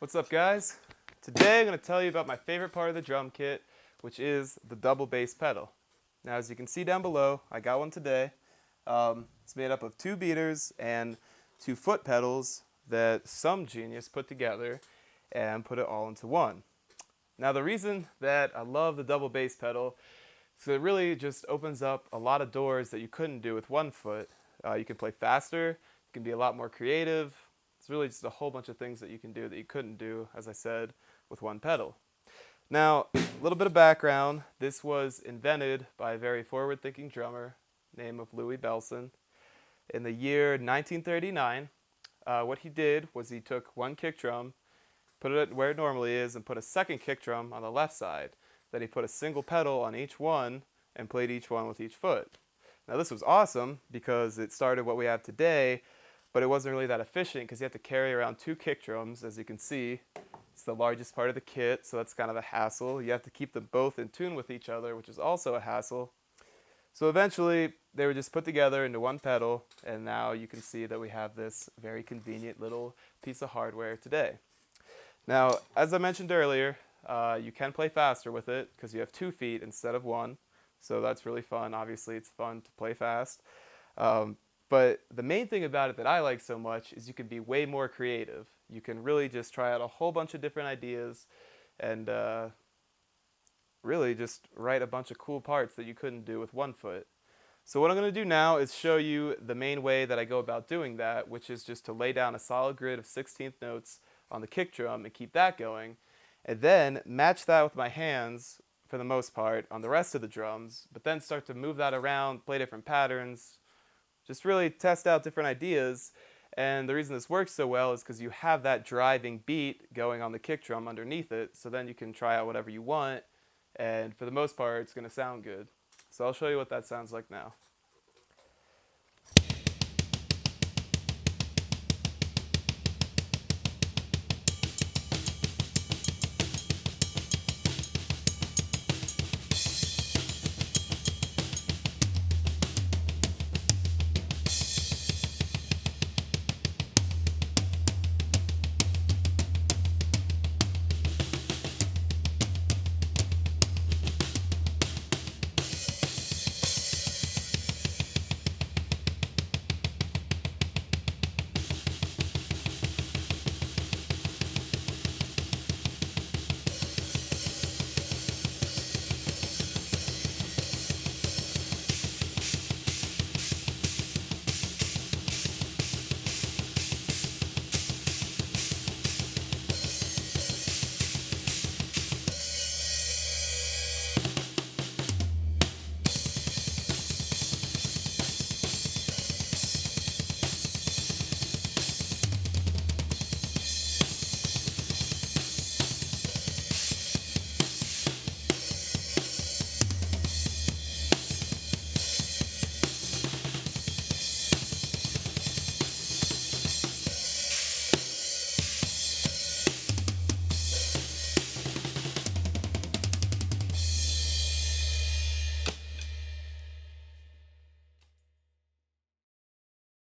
What's up, guys? Today I'm going to tell you about my favorite part of the drum kit, which is the double bass pedal. Now, as you can see down below, I got one today. It's made up of 2 beaters and 2 foot pedals that some genius put together and put it all into one. Now, the reason that I love the double bass pedal is it really just opens up a lot of doors that you couldn't do with 1 foot. You can play faster, you can be a lot more creative. It's really just a whole bunch of things that you can do that you couldn't do, as I said, with 1 pedal. Now, a little bit of background. This was invented by a very forward-thinking drummer named of Louis Bellson in the year 1939. What he did was he took 1 kick drum, put it where it normally is, and put a second kick drum on the left side. Then he put a single pedal on each one and played each one with each foot. Now, this was awesome because it started what we have today, but it wasn't really that efficient because you have to carry around 2 kick drums. As you can see, it's the largest part of the kit, so that's kind of a hassle. You have to keep them both in tune with each other, which is also a hassle. So eventually, they were just put together into 1 pedal, and now you can see that we have this very convenient little piece of hardware today. Now, as I mentioned earlier, you can play faster with it because you have 2 feet instead of 1, so that's really fun. Obviously, it's fun to play fast. But the main thing about it that I like so much is you can be way more creative. You can really just try out a whole bunch of different ideas and really just write a bunch of cool parts that you couldn't do with 1 foot. So what I'm going to do now is show you the main way that I go about doing that, which is just to lay down a solid grid of 16th notes on the kick drum and keep that going, and then match that with my hands for the most part on the rest of the drums, but then start to move that around, play different patterns, just really test out different ideas. And the reason this works so well is because you have that driving beat going on the kick drum underneath it, so then you can try out whatever you want, and for the most part, it's going to sound good. So I'll show you what that sounds like now.